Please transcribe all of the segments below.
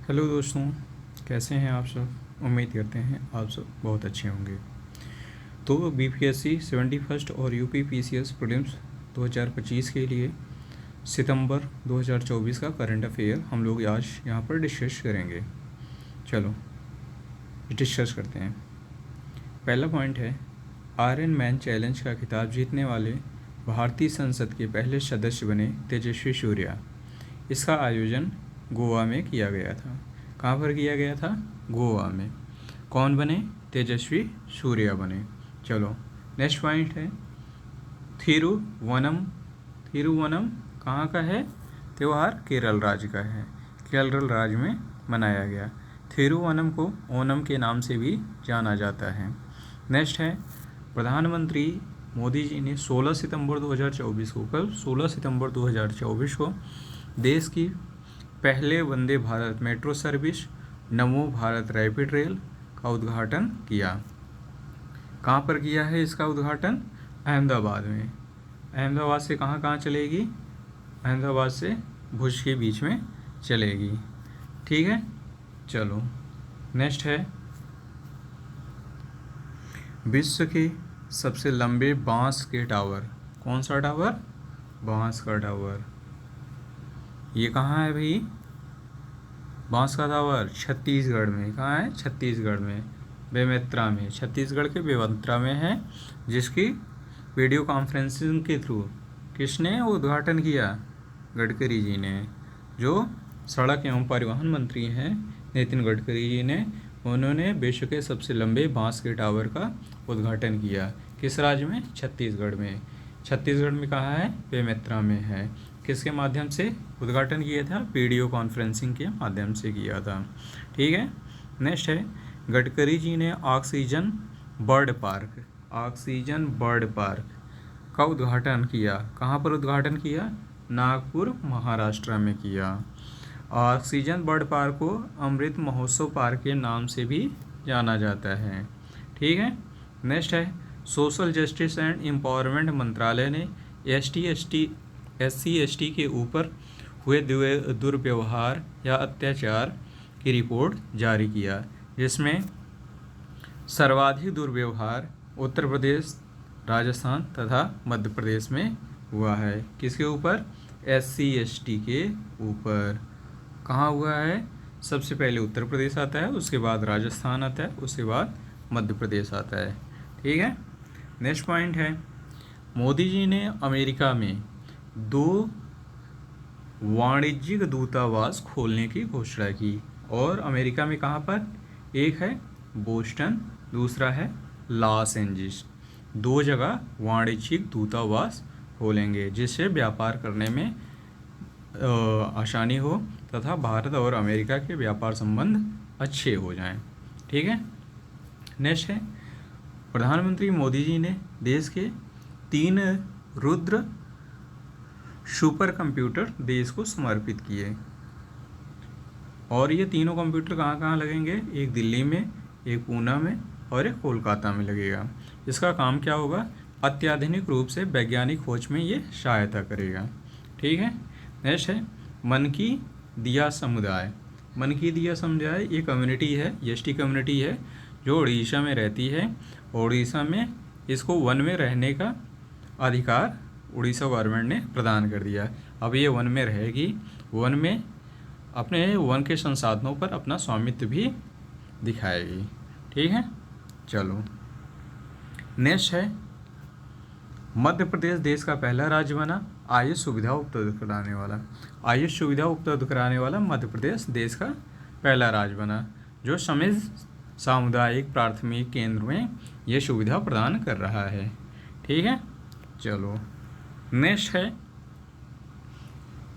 Hello दोस्तों, कैसे हैं आप सब। उम्मीद करते हैं आप सब बहुत अच्छे होंगे। तो बीपीएससी 71st और यूपी पीसीएस प्रीलिम्स 2025 के लिए सितंबर 2024 का करंट अफेयर हम लोग आज यहाँ पर डिस्कस करेंगे। चलो डिस्कस करते हैं। पहला पॉइंट है, आयरन मैन चैलेंज का खिताब जीतने वाले भारतीय संसद के पहले सदस्य बने तेजस्वी सूर्या। इसका आयोजन गोवा में किया गया था। कहाँ पर किया गया था? गोवा में। कौन बने? तेजस्वी सूर्या बने। चलो नेक्स्ट पॉइंट है, थिरुवनम। थिरुवनम कहाँ का है? त्यौहार केरल राज्य का है। केरल राज्य में मनाया गया। थिरुवनम को ओनम के नाम से भी जाना जाता है। नेक्स्ट है, प्रधानमंत्री मोदी जी ने 16 सितंबर 2024 को, कल 16 सितंबर 2024 को देश की पहले वंदे भारत मेट्रो सर्विस नमो भारत रैपिड रेल का उद्घाटन किया। कहाँ पर किया है इसका उद्घाटन? अहमदाबाद में। अहमदाबाद से कहाँ कहाँ चलेगी? अहमदाबाद से भुज के बीच में चलेगी। ठीक है, चलो नेक्स्ट है, विश्व के सबसे लंबे बांस के टावर। कौन सा टावर? बांस का टावर। ये कहाँ है भाई? बांस का टावर छत्तीसगढ़ में। कहाँ है? छत्तीसगढ़ में, बेमेतरा में। छत्तीसगढ़ के बेमेतरा में है, जिसकी वीडियो कॉन्फ्रेंसिंग के थ्रू किसने उद्घाटन किया? गडकरी जी ने। जो सड़क एवं परिवहन मंत्री हैं नितिन गडकरी जी ने, उन्होंने विश्व के सबसे लंबे बांस के टावर का उद्घाटन किया। किस राज्य में? छत्तीसगढ़ में। छत्तीसगढ़ में कहाँ है? बेमेतरा में है। किसके माध्यम से उद्घाटन किया था? वीडियो कॉन्फ्रेंसिंग के माध्यम से किया था। ठीक है, नेक्स्ट है, गडकरी जी ने ऑक्सीजन बर्ड पार्क का उद्घाटन किया। कहाँ पर उद्घाटन किया? नागपुर महाराष्ट्र में किया। ऑक्सीजन बर्ड पार्क को अमृत महोत्सव पार्क के नाम से भी जाना जाता है। ठीक है, नेक्स्ट है, सोशल जस्टिस एंड एम्पावरमेंट मंत्रालय ने SC/ST के ऊपर हुए दुर्व्यवहार या अत्याचार की रिपोर्ट जारी किया, जिसमें सर्वाधिक दुर्व्यवहार उत्तर प्रदेश, राजस्थान तथा मध्य प्रदेश में हुआ है। किसके ऊपर? SC/ST के ऊपर। कहाँ हुआ है? सबसे पहले उत्तर प्रदेश आता है, उसके बाद राजस्थान आता है, उसके बाद मध्य प्रदेश आता है। ठीक है, नेक्स्ट पॉइंट है, मोदी जी ने अमेरिका में 2 वाणिज्यिक दूतावास खोलने की घोषणा की। और अमेरिका में कहाँ पर? एक है बोस्टन, दूसरा है लॉस एंजिल्स। 2 जगह वाणिज्यिक दूतावास खोलेंगे, जिससे व्यापार करने में आसानी हो तथा भारत और अमेरिका के व्यापार संबंध अच्छे हो जाएं। ठीक है, नेक्स्ट है, प्रधानमंत्री मोदी जी ने देश के 3 रुद्र सुपर कंप्यूटर देश को समर्पित किए। और ये तीनों कंप्यूटर कहाँ कहाँ लगेंगे? एक दिल्ली में, एक पूना में और एक कोलकाता में लगेगा। इसका काम क्या होगा? अत्याधुनिक रूप से वैज्ञानिक खोज में ये सहायता करेगा। ठीक है, नेक्स्ट है, मन की दिया समुदाय। मन की दिया समुदाय ये कम्युनिटी है, ST कम्युनिटी है, जो उड़ीसा में रहती है। उड़ीसा में इसको वन में रहने का अधिकार उड़ीसा गवर्नमेंट ने प्रदान कर दिया। अब ये वन में रहेगी, वन में अपने वन के संसाधनों पर अपना स्वामित्व भी दिखाएगी। ठीक है, चलो नेक्स्ट है, मध्य प्रदेश देश का पहला राज्य बना आयुष सुविधा उपलब्ध कराने वाला। आयुष सुविधा उपलब्ध कराने वाला मध्य प्रदेश देश का पहला राज्य बना, जो समित सामुदायिक प्राथमिक केंद्र में ये सुविधा प्रदान कर रहा है। ठीक है, चलो नेक्स्ट है,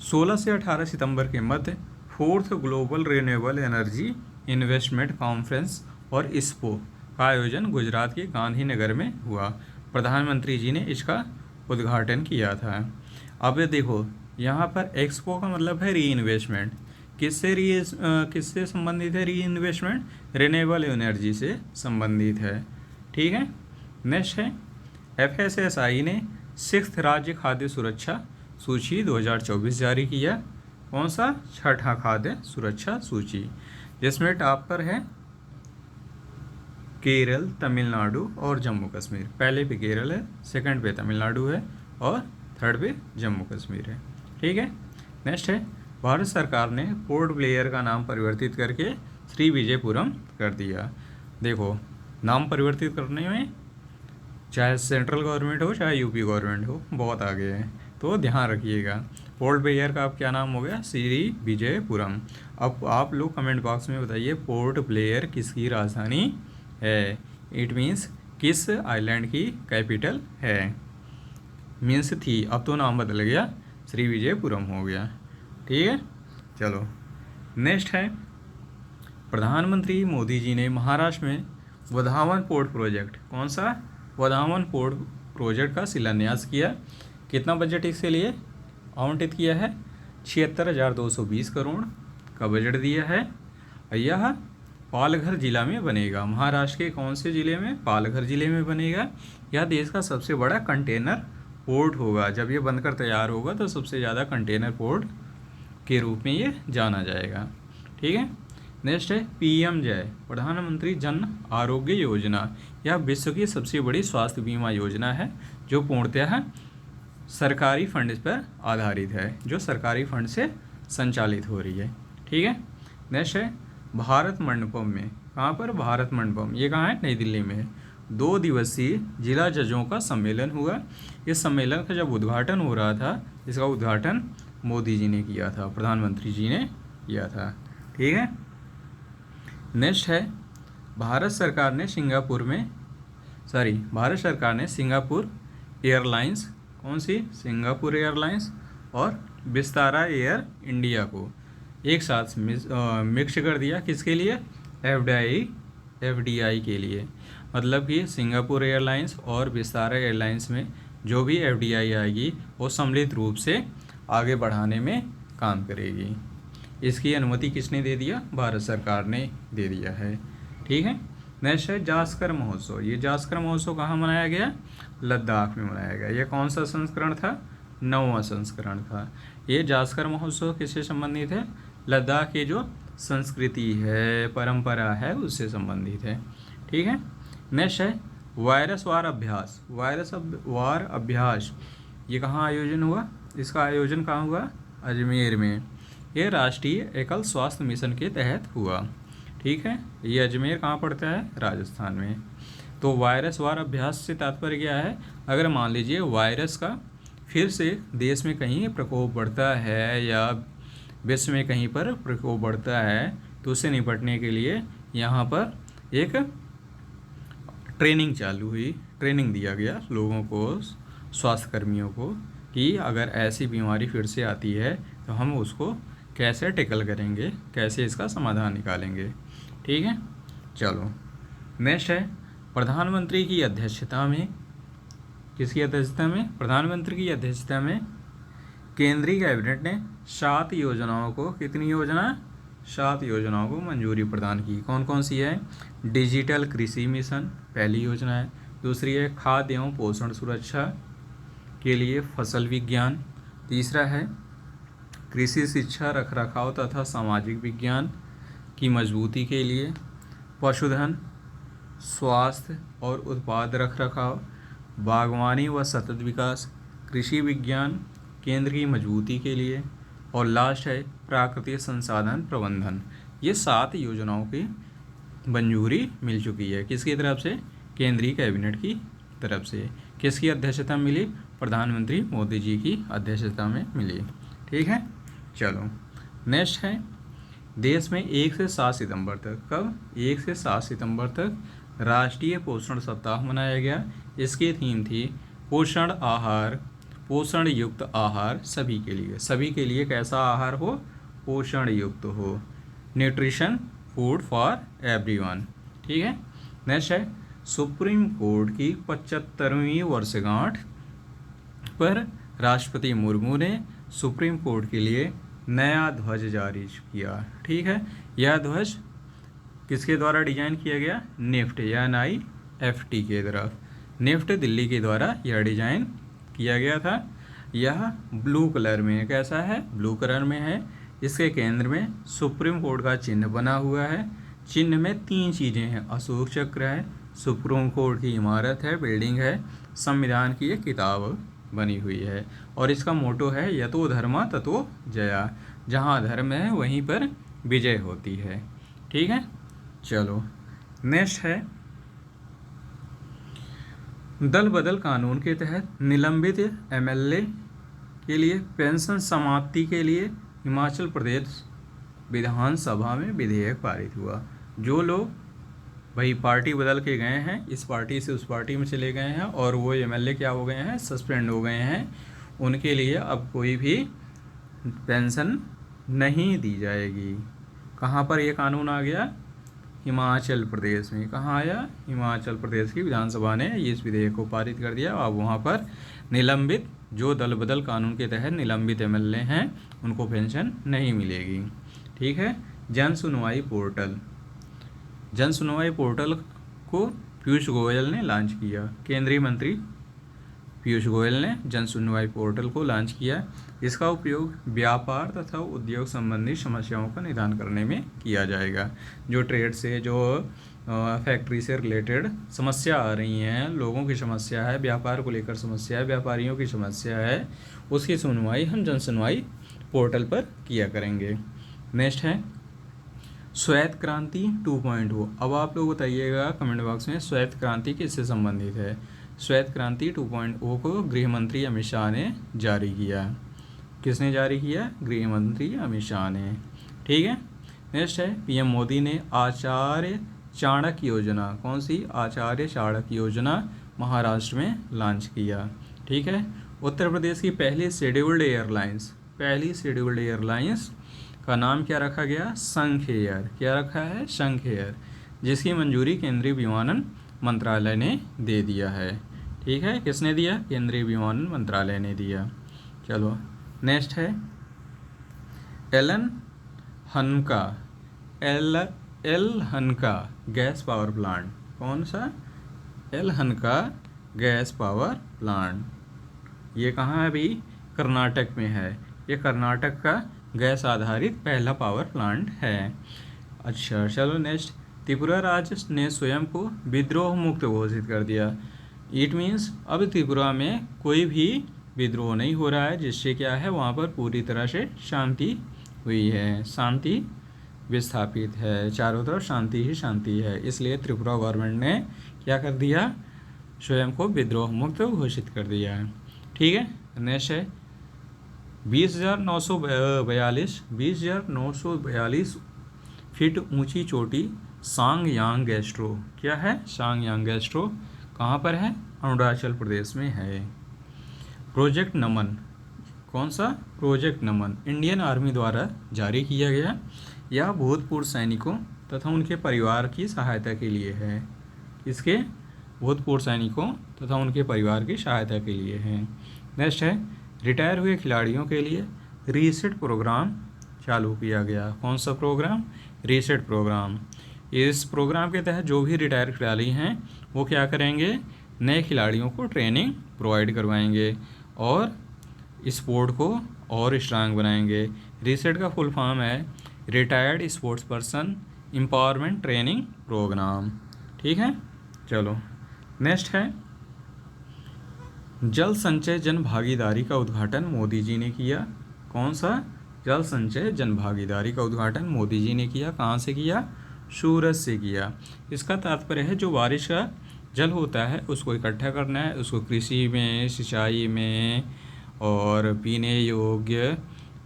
16 से 18 सितंबर के मध्य 4th global renewable energy investment conference और ISPO का आयोजन गुजरात के गांधीनगर में हुआ। प्रधानमंत्री जी ने इसका उद्घाटन किया था। अब ये देखो, यहाँ पर एक्सपो का मतलब है री इन्वेस्टमेंट। किससे संबंधित है री इन्वेस्टमेंट? रिन्यूएबल एनर्जी से संबंधित है। ठीक है, नेक्स्ट है, FSSAI ने 6th राज्य खाद्य सुरक्षा सूची 2024 जारी किया। कौन सा? छठा खाद्य सुरक्षा सूची, जिसमें टॉप पर है केरल, तमिलनाडु और जम्मू कश्मीर। पहले पे केरल है, सेकंड पे तमिलनाडु है और थर्ड पे जम्मू कश्मीर है। ठीक है। नेक्स्ट है, भारत सरकार ने पोर्ट ब्लेयर का नाम परिवर्तित करके श्री विजयपुरम कर दिया। देखो, नाम परिवर्तित करने में चाहे सेंट्रल गवर्नमेंट हो चाहे यूपी गवर्नमेंट हो, बहुत आगे है, तो ध्यान रखिएगा। पोर्ट ब्लेयर का अब क्या नाम हो गया? श्री विजयपुरम। अब आप लोग कमेंट बॉक्स में बताइए पोर्ट ब्लेयर किसकी राजधानी है? इट मीन्स किस आइलैंड की कैपिटल है? मीन्स थी, अब तो नाम बदल गया, श्री विजयपुरम हो गया। ठीक है। चलो नेक्स्ट है, प्रधानमंत्री मोदी जी ने महाराष्ट्र में वधावन पोर्ट प्रोजेक्ट, कौन सा? वधावन पोर्ट प्रोजेक्ट का शिलान्यास किया। कितना बजट इसके लिए आवंटित किया है? 76,220 करोड़ का बजट दिया है। यह पालघर जिला में बनेगा। महाराष्ट्र के कौन से ज़िले में? पालघर ज़िले में बनेगा। यह देश का सबसे बड़ा कंटेनर पोर्ट होगा। जब ये बनकर तैयार होगा तो सबसे ज़्यादा कंटेनर पोर्ट के रूप में ये जाना जाएगा। ठीक है। नेक्स्ट है PMJ, प्रधानमंत्री जन आरोग्य योजना। यह विश्व की सबसे बड़ी स्वास्थ्य बीमा योजना है जो पूर्णतः सरकारी फंड पर आधारित है, जो सरकारी फंड से संचालित हो रही है। ठीक है। नेक्स्ट है भारत मंडपम में, कहाँ पर? भारत मंडपम, ये कहाँ है? नई दिल्ली में है। 2 दिवसीय जिला जजों का सम्मेलन हुआ। इस सम्मेलन का जब उद्घाटन हो रहा था, इसका उद्घाटन मोदी जी ने किया था, प्रधानमंत्री जी ने किया था। ठीक है। नेक्स्ट है, भारत सरकार ने सिंगापुर एयरलाइंस, कौन सी? सिंगापुर एयरलाइंस और विस्तारा एयर इंडिया को एक साथ मिक्स कर दिया। किसके लिए? FDI के लिए। मतलब कि सिंगापुर एयरलाइंस और विस्तारा एयरलाइंस में जो भी FDI आएगी वो सम्मिलित रूप से आगे बढ़ाने में काम करेगी। इसकी अनुमति किसने दे दिया? भारत सरकार ने दे दिया है। ठीक है। नेक्स्ट है जास्कर महोत्सव। ये जास्कर महोत्सव कहाँ मनाया गया? लद्दाख में मनाया गया। ये कौन सा संस्करण था? 9वां संस्करण था। ये जास्कर महोत्सव किससे संबंधित है? लद्दाख की जो संस्कृति है, परंपरा है, उससे संबंधित है। ठीक है। नेक्स्ट है वायरस वार अभ्यास। ये कहाँ आयोजन हुआ? इसका आयोजन कहाँ हुआ? अजमेर में। ये राष्ट्रीय एकल स्वास्थ्य मिशन के तहत हुआ। ठीक है। ये अजमेर कहाँ पड़ता है? राजस्थान में। तो वायरस वार अभ्यास से तात्पर्य क्या है? अगर मान लीजिए वायरस का फिर से देश में कहीं प्रकोप बढ़ता है या विश्व में कहीं पर प्रकोप बढ़ता है तो उससे निपटने के लिए यहाँ पर एक ट्रेनिंग चालू हुई, ट्रेनिंग दिया गया लोगों को, स्वास्थ्य कर्मियों को, कि अगर ऐसी बीमारी फिर से आती है तो हम उसको कैसे टैकल करेंगे, कैसे इसका समाधान निकालेंगे। ठीक है। चलो नेक्स्ट है प्रधानमंत्री की अध्यक्षता में, किसकी अध्यक्षता में? प्रधानमंत्री की अध्यक्षता में केंद्रीय कैबिनेट ने 7 योजनाओं को, कितनी योजना? 7 योजनाओं को मंजूरी प्रदान की। कौन कौन सी है? डिजिटल कृषि मिशन पहली योजना है। दूसरी है खाद्य एवं पोषण सुरक्षा के लिए फसल विज्ञान। तीसरा है कृषि शिक्षा रखरखाव तथा सामाजिक विज्ञान की मजबूती के लिए। पशुधन, स्वास्थ्य और उत्पाद रखरखाव, बागवानी व सतत विकास, कृषि विज्ञान केंद्र की मजबूती के लिए। और लास्ट है प्राकृतिक संसाधन प्रबंधन। ये 7 योजनाओं की मंजूरी मिल चुकी है। किसकी तरफ से? केंद्रीय कैबिनेट की तरफ से। किसकी अध्यक्षता मिली? प्रधानमंत्री मोदी जी की अध्यक्षता में मिली। ठीक है। चलो नेक्स्ट है देश में 1 से 7 सितंबर तक, कब? 1 से 7 सितंबर तक राष्ट्रीय पोषण सप्ताह मनाया गया। इसकी थीम थी पोषण आहार, पोषण युक्त आहार सभी के लिए। सभी के लिए कैसा आहार हो? पोषण युक्त हो। Nutrition food for everyone. ठीक है। नेक्स्ट है सुप्रीम कोर्ट की 75वीं वर्षगांठ पर राष्ट्रपति मुर्मू ने सुप्रीम कोर्ट के लिए नया ध्वज जारी किया। ठीक है। यह ध्वज किसके द्वारा डिजाइन किया गया? निफ्ट या NIFT के तरफ। निफ्ट दिल्ली के द्वारा यह डिजाइन किया गया था। यह ब्लू कलर में है। कैसा है? ब्लू कलर में है। इसके केंद्र में सुप्रीम कोर्ट का चिन्ह बना हुआ है। चिन्ह में 3 चीज़ें हैं, अशोक चक्र है, सुप्रीम कोर्ट की इमारत है, बिल्डिंग है, संविधान की एक किताब बनी हुई है। और इसका मोटो है यतो धर्मा ततो जया, जहाँ धर्म है वहीं पर विजय होती है। ठीक है, चलो नेक्स्ट है, दल बदल कानून के तहत निलंबित एमएलए के लिए पेंशन समाप्ति के लिए हिमाचल प्रदेश विधानसभा में विधेयक पारित हुआ। जो लोग भाई पार्टी बदल के गए हैं, इस पार्टी से उस पार्टी में चले गए हैं और वो एमएलए क्या हो गए हैं, सस्पेंड हो गए हैं, उनके लिए अब कोई भी पेंशन नहीं दी जाएगी। कहाँ पर ये कानून आ गया, हिमाचल प्रदेश में। कहाँ आया, हिमाचल प्रदेश की विधानसभा ने इस विधेयक को पारित कर दिया। अब वहाँ पर निलंबित, जो दल बदल कानून के तहत निलंबित एमएलए हैं, उनको पेंशन नहीं मिलेगी। ठीक है, जन सुनवाई पोर्टल, जन सुनवाई पोर्टल को पीयूष गोयल ने लॉन्च किया। केंद्रीय मंत्री पीयूष गोयल ने जन सुनवाई पोर्टल को लॉन्च किया। इसका उपयोग व्यापार तथा उद्योग संबंधी समस्याओं का निदान करने में किया जाएगा। जो ट्रेड से, जो फैक्ट्री से रिलेटेड समस्या आ रही हैं, लोगों की समस्या है, व्यापार को लेकर समस्या है, व्यापारियों की समस्या है, उसकी सुनवाई हम जन सुनवाई पोर्टल पर किया करेंगे। नेक्स्ट है श्वेत क्रांति 2.0। अब आप लोग बताइएगा कमेंट बॉक्स में श्वेत क्रांति किससे संबंधित है। श्वेत क्रांति 2.0 को गृह मंत्री अमित शाह ने जारी किया। किसने जारी किया, गृह मंत्री अमित शाह ने। ठीक है, नेक्स्ट है पीएम मोदी ने आचार्य चाणक्य योजना, कौन सी, आचार्य चाणक्य योजना महाराष्ट्र में लॉन्च किया। ठीक है, उत्तर प्रदेश की पहली शेड्यूल्ड एयरलाइंस का नाम क्या रखा गया, शंख एयर। क्या रखा है, शंख एयर, जिसकी मंजूरी केंद्रीय विमानन मंत्रालय ने दे दिया है। ठीक है, किसने दिया, केंद्रीय विमानन मंत्रालय ने दिया। चलो नेक्स्ट है एल हनका गैस पावर प्लांट। कौन सा, एल हनका गैस पावर प्लांट। ये कहाँ है अभी, कर्नाटक में है। ये कर्नाटक का गैस आधारित पहला पावर प्लांट है। अच्छा चलो नेक्स्ट, त्रिपुरा राज्य ने स्वयं को विद्रोह मुक्त घोषित कर दिया। इट मीन्स अब त्रिपुरा में कोई भी विद्रोह नहीं हो रहा है, जिससे क्या है वहाँ पर पूरी तरह से शांति हुई है, शांति विस्थापित है, चारों तरफ शांति ही शांति है। इसलिए त्रिपुरा गवर्नमेंट ने क्या कर दिया, स्वयं को विद्रोह मुक्त घोषित कर दिया है। ठीक है, नेक्स्ट है 20,942 फीट ऊंची चोटी सांगयांग गेस्ट्रो। क्या है, सांगयांग गेस्ट्रो कहाँ पर है, अरुणाचल प्रदेश में है। प्रोजेक्ट नमन, कौन सा, प्रोजेक्ट नमन इंडियन आर्मी द्वारा जारी किया गया। यह भूतपूर्व सैनिकों तथा उनके परिवार की सहायता के लिए है। इसके भूतपूर्व सैनिकों तथा उनके परिवार की सहायता के लिए है। नेक्स्ट है रिटायर हुए खिलाड़ियों के लिए रीसेट प्रोग्राम चालू किया गया। कौन सा प्रोग्राम, रीसेट प्रोग्राम। इस प्रोग्राम के तहत जो भी रिटायर खिलाड़ी हैं वो क्या करेंगे, नए खिलाड़ियों को ट्रेनिंग प्रोवाइड करवाएंगे और स्पोर्ट को और स्ट्रांग बनाएंगे। रीसेट का फुल फॉर्म है retired sports person empowerment training program. ठीक है, चलो नेक्स्ट है जल संचय जन भागीदारी का उद्घाटन मोदी जी ने किया। कौन सा, जल संचय जन भागीदारी का उद्घाटन मोदी जी ने किया। कहाँ से किया, सूरत से किया। इसका तात्पर्य है जो बारिश का जल होता है उसको इकट्ठा करना है, उसको कृषि में, सिंचाई में और पीने योग्य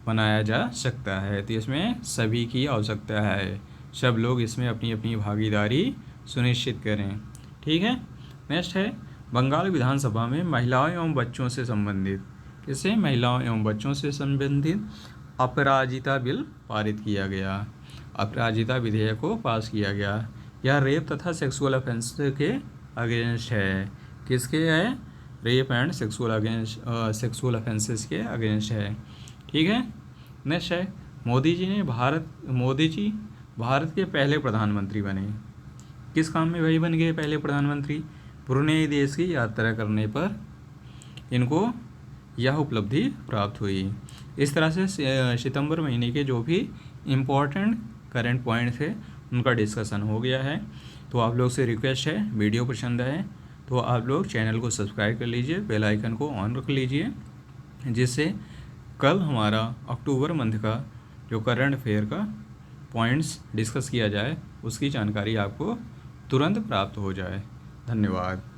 बनाया जा सकता है। तो इसमें सभी की आवश्यकता है, सब लोग इसमें अपनी अपनी भागीदारी सुनिश्चित करें। ठीक है, नेक्स्ट है बंगाल विधानसभा में महिलाओं एवं बच्चों से संबंधित, किसे, महिलाओं एवं बच्चों से संबंधित अपराजिता बिल पारित किया गया। अपराजिता विधेयक को पास किया गया। यह रेप तथा सेक्सुअल ऑफेंस के अगेंस्ट है। किसके है, रेप एंड सेक्सुअल ऑफेंसेस के अगेंस्ट है। ठीक है, नेक्स्ट है मोदी जी भारत के पहले प्रधानमंत्री बने। किस काम में वही बन गए पहले प्रधानमंत्री, ब्रुनेई देश की यात्रा करने पर इनको यह उपलब्धि प्राप्त हुई। इस तरह से सितंबर महीने के जो भी इम्पोर्टेंट करंट पॉइंट थे उनका डिस्कशन हो गया है। तो आप लोग से रिक्वेस्ट है, वीडियो पसंद है तो आप लोग चैनल को सब्सक्राइब कर लीजिए, बेल आइकन को ऑन रख लीजिए, जिससे कल हमारा अक्टूबर मंथ का जो करंट अफेयर का पॉइंट्स डिस्कस किया जाए उसकी जानकारी आपको तुरंत प्राप्त हो जाए। धन्यवाद।